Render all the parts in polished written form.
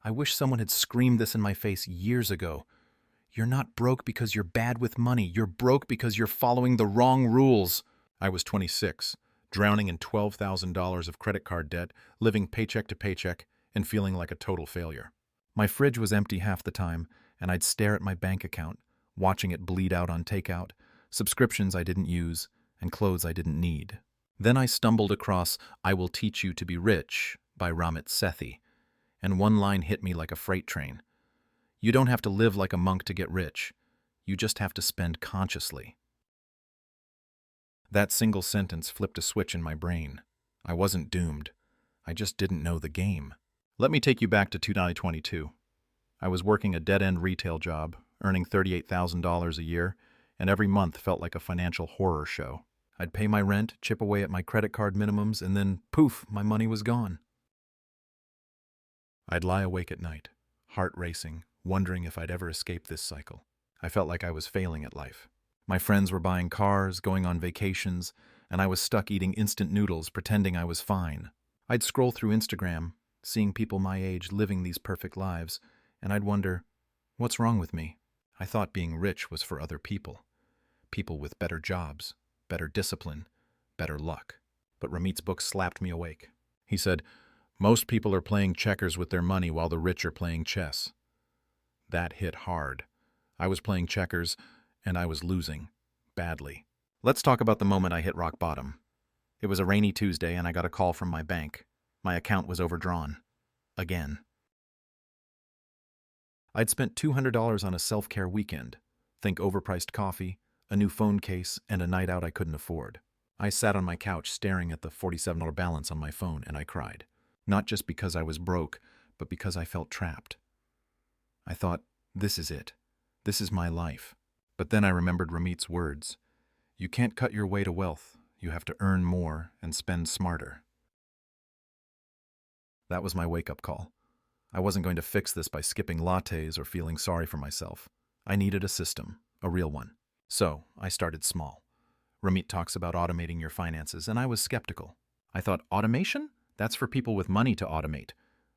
I wish someone had screamed this in my face years ago. You're not broke because you're bad with money. You're broke because you're following the wrong rules. I was 26, drowning in $12,000 of credit card debt, living paycheck to paycheck, and feeling like a total failure. My fridge was empty half the time, and I'd stare at my bank account, watching it bleed out on takeout, subscriptions I didn't use, and clothes I didn't need. Then I stumbled across I Will Teach You to Be Rich by Ramit Sethi, and one line hit me like a freight train. You don't have to live like a monk to get rich. You just have to spend consciously. That single sentence flipped a switch in my brain. I wasn't doomed. I just didn't know the game. Let me take you back to 2022. I was working a dead-end retail job, earning $38,000 a year, and every month felt like a financial horror show. I'd pay my rent, chip away at my credit card minimums, and then, poof, my money was gone. I'd lie awake at night, heart racing, wondering if I'd ever escape this cycle. I felt like I was failing at life. My friends were buying cars, going on vacations, and I was stuck eating instant noodles, pretending I was fine. I'd scroll through Instagram, seeing people my age living these perfect lives, and I'd wonder, what's wrong with me? I thought being rich was for other people. People with better jobs, better discipline, better luck. But Ramit's book slapped me awake. He said, most people are playing checkers with their money while the rich are playing chess. That hit hard. I was playing checkers, and I was losing, badly. Let's talk about the moment I hit rock bottom. It was a rainy Tuesday, and I got a call from my bank. My account was overdrawn. Again. I'd spent $200 on a self-care weekend. Think overpriced coffee, a new phone case, and a night out I couldn't afford. I sat on my couch staring at the $47 balance on my phone, and I cried. Not just because I was broke, but because I felt trapped. I thought, this is it. This is my life. But then I remembered Ramit's words. You can't cut your way to wealth. You have to earn more and spend smarter. That was my wake-up call. I wasn't going to fix this by skipping lattes or feeling sorry for myself. I needed a system, a real one. So I started small. Ramit talks about automating your finances, and I was skeptical. I thought, automation? That's for people with money to automate.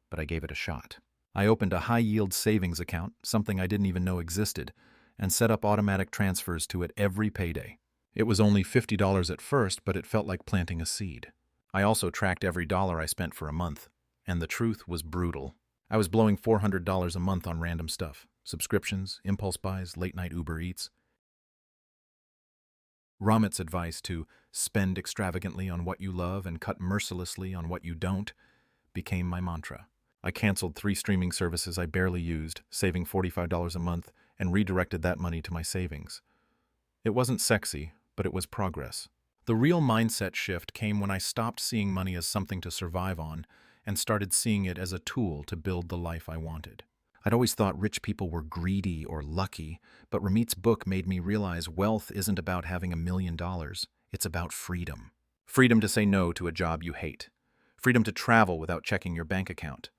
But I gave it a shot. I opened a high-yield savings account, something I didn't even know existed, and set up automatic transfers to it every payday. It was only $50 at first, but it felt like planting a seed. I also tracked every dollar I spent for a month, and the truth was brutal. I was blowing $400 a month on random stuff. Subscriptions, impulse buys, late-night Uber Eats. Ramit's advice to spend extravagantly on what you love and cut mercilessly on what you don't became my mantra. I canceled 3 streaming services I barely used, saving $45 a month, and redirected that money to my savings. It wasn't sexy, but it was progress. The real mindset shift came when I stopped seeing money as something to survive on and started seeing it as a tool to build the life I wanted. I'd always thought rich people were greedy or lucky, but Ramit's book made me realize wealth isn't about having $1 million. It's about freedom. Freedom to say no to a job you hate. Freedom to travel without checking your bank account.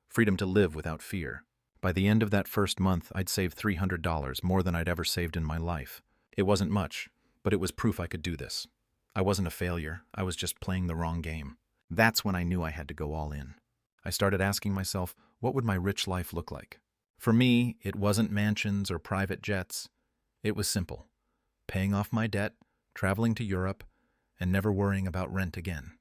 Freedom to live without fear. By the end of that first month, I'd saved $300, more than I'd ever saved in my life. It wasn't much, but it was proof I could do this. I wasn't a failure. I was just playing the wrong game. That's when I knew I had to go all in. I started asking myself, what would my rich life look like? For me, it wasn't mansions or private jets. It was simple. Paying off my debt, traveling to Europe, and never worrying about rent again.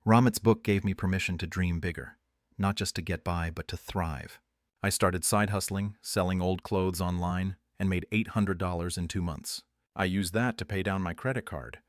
Ramit's book gave me permission to dream bigger, not just to get by, but to thrive. I started side hustling, selling old clothes online, and made $800 in 2 months. I used that to pay down my credit card,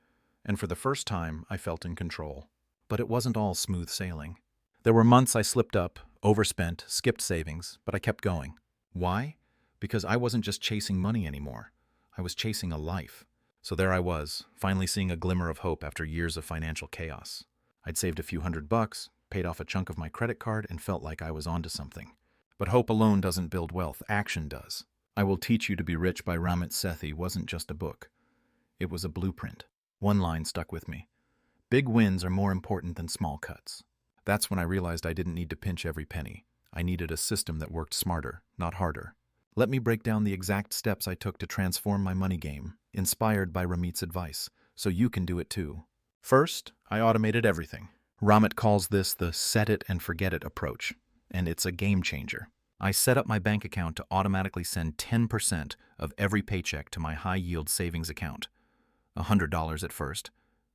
and for the first time, I felt in control. But it wasn't all smooth sailing. There were months I slipped up, overspent, skipped savings, but I kept going. Why? Because I wasn't just chasing money anymore. I was chasing a life. So there I was, finally seeing a glimmer of hope after years of financial chaos. I'd saved a few $100, paid off a chunk of my credit card, and felt like I was onto something. But hope alone doesn't build wealth, action does. I Will Teach You to Be Rich by Ramit Sethi wasn't just a book. It was a blueprint. One line stuck with me. Big wins are more important than small cuts. That's when I realized I didn't need to pinch every penny. I needed a system that worked smarter, not harder. Let me break down the exact steps I took to transform my money game, inspired by Ramit's advice, so you can do it too. First, I automated everything. Ramit calls this the set it and forget it approach, and it's a game changer. I set up my bank account to automatically send 10% of every paycheck to my high-yield savings account. $100 at first,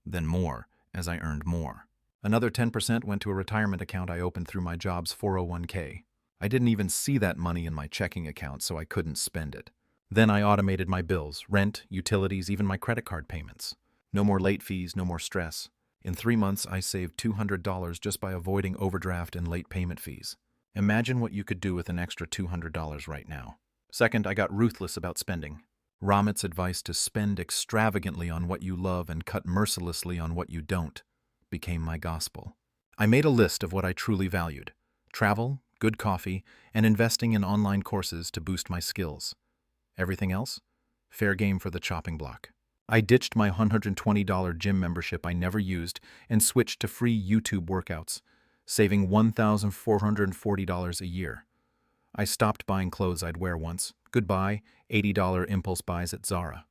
then more as I earned more. Another 10% went to a retirement account I opened through my job's 401k. I didn't even see that money in my checking account, so I couldn't spend it. Then I automated my bills, rent, utilities, even my credit card payments. No more late fees, no more stress. In 3 months, I saved $200 just by avoiding overdraft and late payment fees. Imagine what you could do with an extra $200 right now. Second, I got ruthless about spending. Ramit's advice to spend extravagantly on what you love and cut mercilessly on what you don't became my gospel. I made a list of what I truly valued: travel, good coffee, and investing in online courses to boost my skills. Everything else? Fair game for the chopping block. I ditched my $120 gym membership I never used and switched to free YouTube workouts, saving $1,440 a year. I stopped buying clothes I'd wear once. Goodbye, $80 impulse buys at Zara.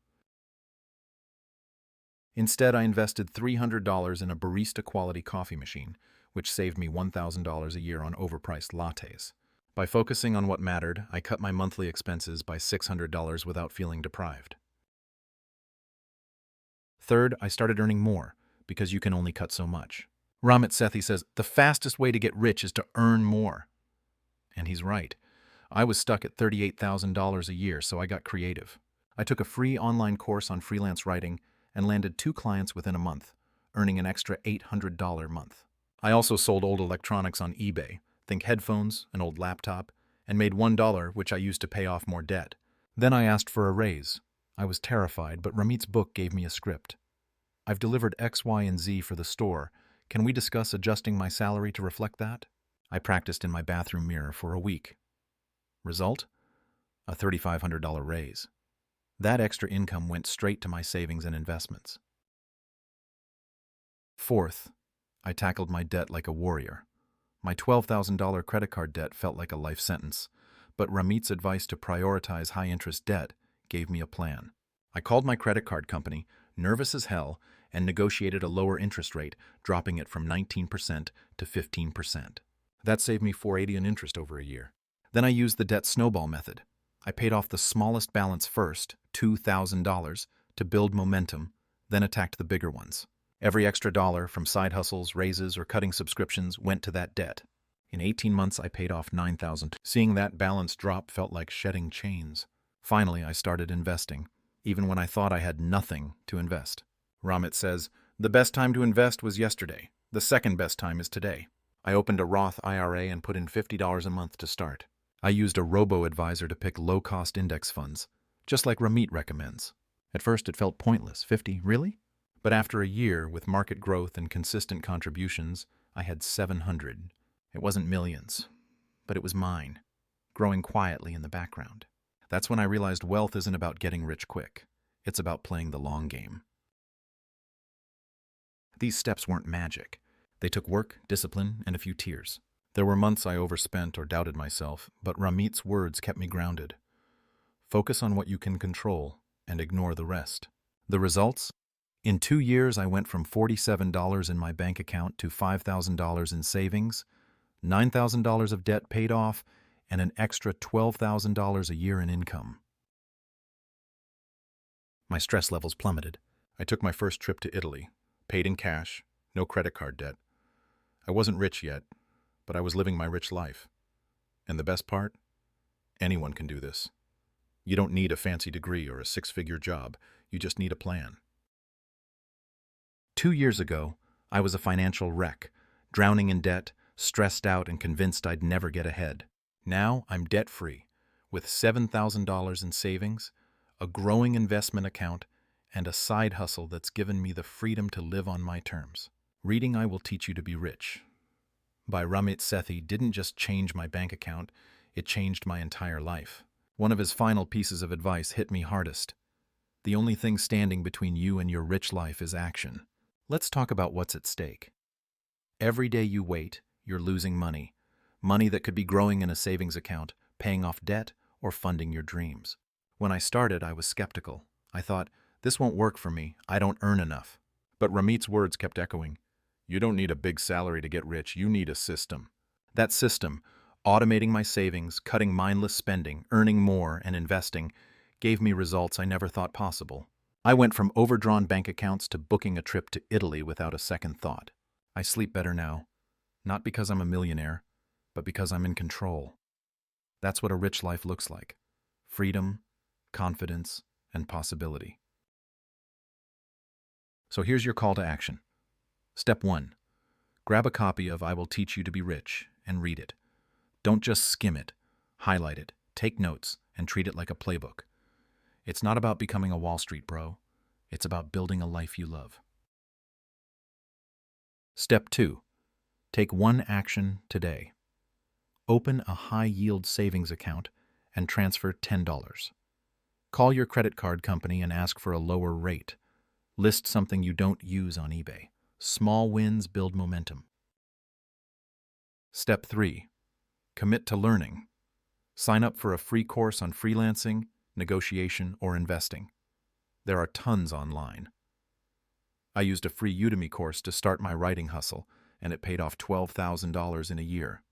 Instead, I invested $300 in a barista-quality coffee machine, which saved me $1,000 a year on overpriced lattes. By focusing on what mattered, I cut my monthly expenses by $600 without feeling deprived. Third, I started earning more, because you can only cut so much. Ramit Sethi says, the fastest way to get rich is to earn more. And he's right. I was stuck at $38,000 a year, so I got creative. I took a free online course on freelance writing and landed 2 clients within a month, earning an extra $800 a month. I also sold old electronics on eBay, think headphones, an old laptop, and made $1, which I used to pay off more debt. Then I asked for a raise. I was terrified, but Ramit's book gave me a script. I've delivered X, Y, and Z for the store. Can we discuss adjusting my salary to reflect that? I practiced in my bathroom mirror for a week. Result? A $3,500 raise. That extra income went straight to my savings and investments. Fourth, I tackled my debt like a warrior. My $12,000 credit card debt felt like a life sentence, but Ramit's advice to prioritize high-interest debt gave me a plan. I called my credit card company, nervous as hell, and negotiated a lower interest rate, dropping it from 19% to 15%. That saved me $480 in interest over a year. Then I used the debt snowball method. I paid off the smallest balance first, $2,000, to build momentum, then attacked the bigger ones. Every extra dollar from side hustles, raises, or cutting subscriptions went to that debt. In 18 months, I paid off $9,000. Seeing that balance drop felt like shedding chains. Finally, I started investing, even when I thought I had nothing to invest. Ramit says, the best time to invest was yesterday. The second best time is today. I opened a Roth IRA and put in $50 a month to start. I used a robo-advisor to pick low-cost index funds, just like Ramit recommends. At first, it felt pointless. 50, really? But after a year, with market growth and consistent contributions, I had 700. It wasn't millions, but it was mine, growing quietly in the background. That's when I realized wealth isn't about getting rich quick. It's about playing the long game. These steps weren't magic. They took work, discipline, and a few tears. There were months I overspent or doubted myself, but Ramit's words kept me grounded. Focus on what you can control and ignore the rest. The results? In 2 years, I went from $47 in my bank account to $5,000 in savings, $9,000 of debt paid off, and an extra $12,000 a year in income. My stress levels plummeted. I took my first trip to Italy, paid in cash, no credit card debt. I wasn't rich yet, but I was living my rich life. And the best part? Anyone can do this. You don't need a fancy degree or a 6-figure job. You just need a plan. 2 years ago, I was a financial wreck, drowning in debt, stressed out, and convinced I'd never get ahead. Now I'm debt-free, with $7,000 in savings, a growing investment account, and a side hustle that's given me the freedom to live on my terms. Reading I Will Teach You to Be Rich by Ramit Sethi didn't just change my bank account, it changed my entire life. One of his final pieces of advice hit me hardest. The only thing standing between you and your rich life is action. Let's talk about what's at stake. Every day you wait, you're losing money. Money that could be growing in a savings account, paying off debt, or funding your dreams. When I started, I was skeptical. I thought, this won't work for me. I don't earn enough. But Ramit's words kept echoing. You don't need a big salary to get rich, you need a system. That system, automating my savings, cutting mindless spending, earning more, and investing, gave me results I never thought possible. I went from overdrawn bank accounts to booking a trip to Italy without a second thought. I sleep better now, not because I'm a millionaire, but because I'm in control. That's what a rich life looks like: freedom, confidence, and possibility. So here's your call to action. Step 1. Grab a copy of I Will Teach You to Be Rich and read it. Don't just skim it. Highlight it, take notes, and treat it like a playbook. It's not about becoming a Wall Street bro. It's about building a life you love. Step 2. Take one action today. Open a high-yield savings account and transfer $10. Call your credit card company and ask for a lower rate. List something you don't use on eBay. Small wins build momentum. Step 3. Commit to learning. Sign up for a free course on freelancing, negotiation, or investing. There are tons online. I used a free Udemy course to start my writing hustle, and it paid off $12,000 in a year.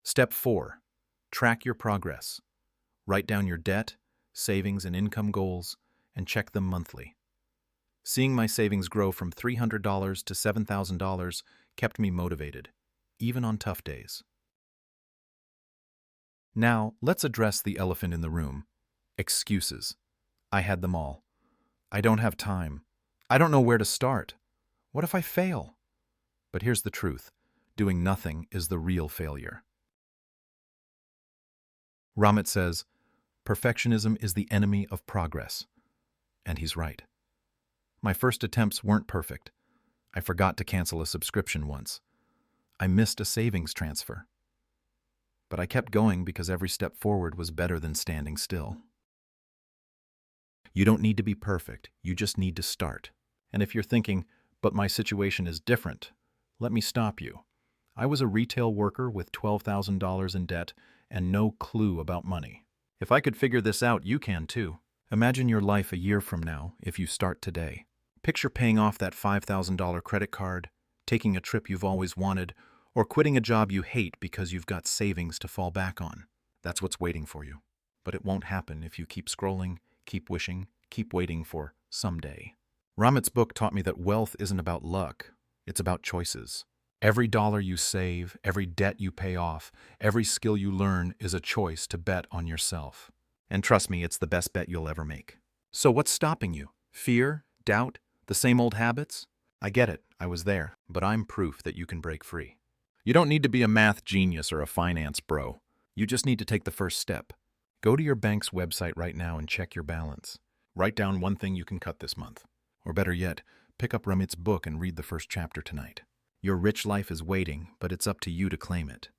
Step 4. Track your progress. Write down your debt, savings, and income goals, and check them monthly. Seeing my savings grow from $300 to $7,000 kept me motivated, even on tough days. Now, let's address the elephant in the room: excuses. I had them all. I don't have time. I don't know where to start. What if I fail? But here's the truth: doing nothing is the real failure. Ramit says, perfectionism is the enemy of progress. And he's right. My first attempts weren't perfect. I forgot to cancel a subscription once. I missed a savings transfer. But I kept going because every step forward was better than standing still. You don't need to be perfect, you just need to start. And if you're thinking, but my situation is different, let me stop you. I was a retail worker with $12,000 in debt and no clue about money. If I could figure this out, you can too. Imagine your life a year from now if you start today. Picture paying off that $5,000 credit card, taking a trip you've always wanted, or quitting a job you hate because you've got savings to fall back on. That's what's waiting for you. But it won't happen if you keep scrolling, keep wishing, keep waiting for someday. Ramit's book taught me that wealth isn't about luck, it's about choices. Every dollar you save, every debt you pay off, every skill you learn is a choice to bet on yourself. And trust me, it's the best bet you'll ever make. So what's stopping you? Fear? Doubt? The same old habits? I get it, I was there, but I'm proof that you can break free. You don't need to be a math genius or a finance bro. You just need to take the first step. Go to your bank's website right now and check your balance. Write down one thing you can cut this month. Or better yet, pick up Ramit's book and read the first chapter tonight. Your rich life is waiting, but it's up to you to claim it.